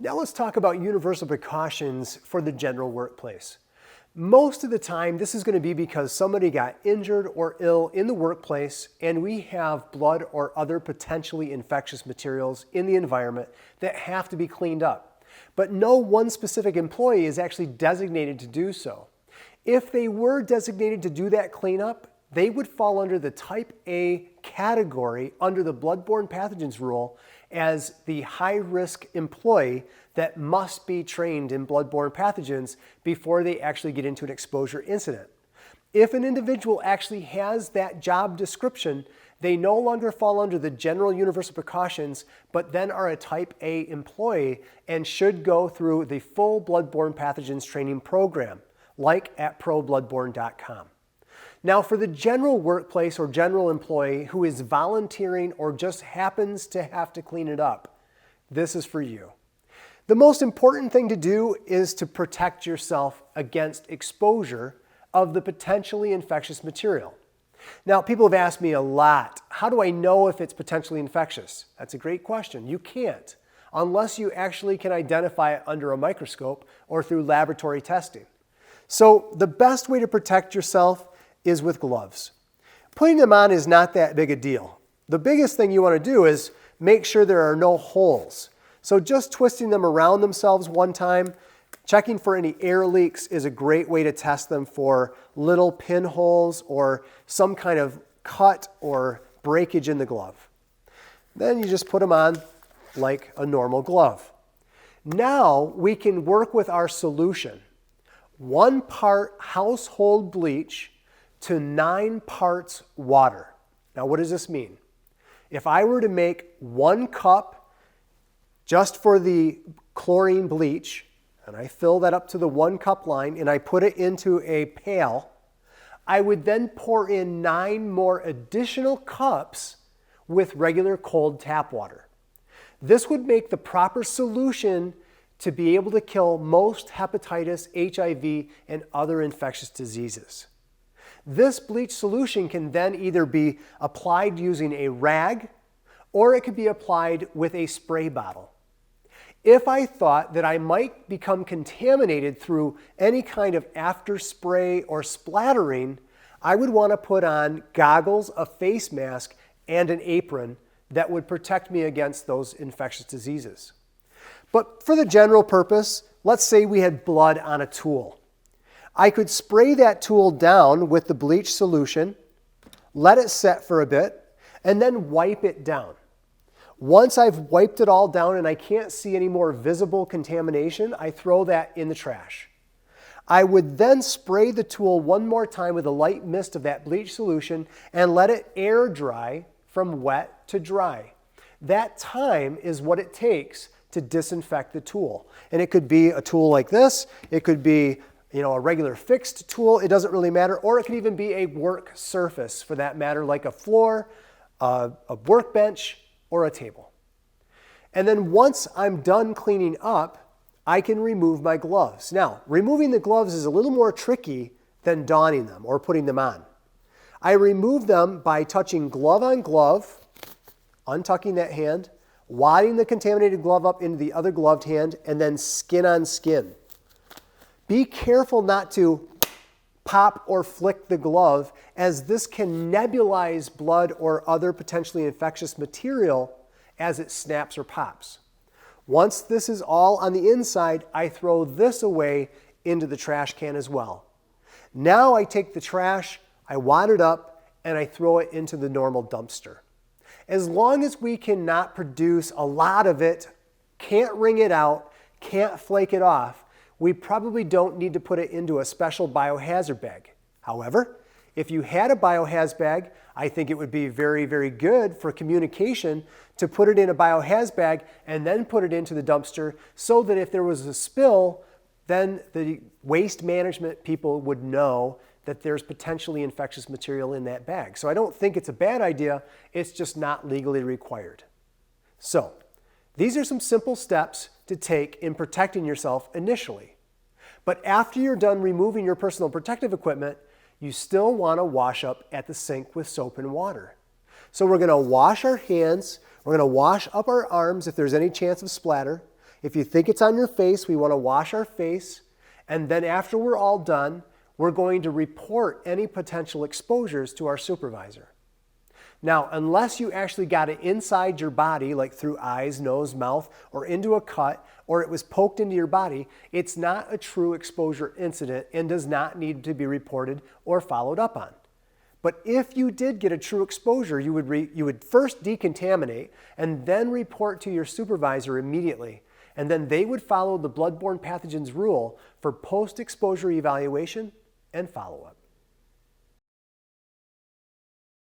Now let's talk about universal precautions for the general workplace. Most of the time, this is going to be because somebody got injured or ill in the workplace and we have blood or other potentially infectious materials in the environment that have to be cleaned up. But no one specific employee is actually designated to do so. If they were designated to do that cleanup, they would fall under the Type A category under the bloodborne pathogens rule as the high-risk employee that must be trained in bloodborne pathogens before they actually get into an exposure incident. If an individual actually has that job description, they no longer fall under the general universal precautions, but then are a Type A employee and should go through the full bloodborne pathogens training program, like at probloodborne.com. Now, for the general workplace or general employee who is volunteering or just happens to have to clean it up, this is for you. The most important thing to do is to protect yourself against exposure of the potentially infectious material. Now, people have asked me a lot, how do I know if it's potentially infectious? That's a great question. You can't, unless you actually can identify it under a microscope or through laboratory testing. So the best way to protect yourself is with gloves. Putting them on is not that big a deal. The biggest thing you want to do is make sure there are no holes. So just twisting them around themselves one time, checking for any air leaks is a great way to test them for little pinholes or some kind of cut or breakage in the glove. Then you just put them on like a normal glove. Now we can work with our solution. 1 part household bleach to 9 parts water. Now, what does this mean? If I were to make 1 cup just for the chlorine bleach, and I fill that up to the 1 cup line and I put it into a pail, I would then pour in 9 more additional cups with regular cold tap water. This would make the proper solution to be able to kill most hepatitis, HIV, and other infectious diseases. This bleach solution can then either be applied using a rag or it could be applied with a spray bottle. If I thought that I might become contaminated through any kind of after spray or splattering, I would want to put on goggles, a face mask, and an apron that would protect me against those infectious diseases. But for the general purpose, let's say we had blood on a tool. I could spray that tool down with the bleach solution, let it set for a bit, and then wipe it down. Once I've wiped it all down and I can't see any more visible contamination, I throw that in the trash. I would then spray the tool one more time with a light mist of that bleach solution and let it air dry from wet to dry. That time is what it takes to disinfect the tool. And it could be a tool like this, it could be a regular fixed tool, it doesn't really matter, or it could even be a work surface for that matter, like a floor, a workbench, or a table. And then once I'm done cleaning up, I can remove my gloves. Now, removing the gloves is a little more tricky than donning them or putting them on. I remove them by touching glove on glove, untucking that hand, wadding the contaminated glove up into the other gloved hand, and then skin on skin. Be careful not to pop or flick the glove, as this can nebulize blood or other potentially infectious material as it snaps or pops. Once this is all on the inside, I throw this away into the trash can as well. Now I take the trash, I wad it up, and I throw it into the normal dumpster. As long as we cannot produce a lot of it, can't wring it out, can't flake it off, we probably don't need to put it into a special biohazard bag. However, if you had a biohazard bag, I think it would be very, very good for communication to put it in a biohazard bag and then put it into the dumpster so that if there was a spill, then the waste management people would know that there's potentially infectious material in that bag. So I don't think it's a bad idea, it's just not legally required. So, these are some simple steps to take in protecting yourself initially. But after you're done removing your personal protective equipment, you still want to wash up at the sink with soap and water. So we're going to wash our hands, we're going to wash up our arms if there's any chance of splatter. If you think it's on your face, we want to wash our face, and then after we're all done, we're going to report any potential exposures to our supervisor. Now, unless you actually got it inside your body, like through eyes, nose, mouth, or into a cut, or it was poked into your body, it's not a true exposure incident and does not need to be reported or followed up on. But if you did get a true exposure, you would first decontaminate and then report to your supervisor immediately. And then they would follow the bloodborne pathogens rule for post-exposure evaluation and follow-up.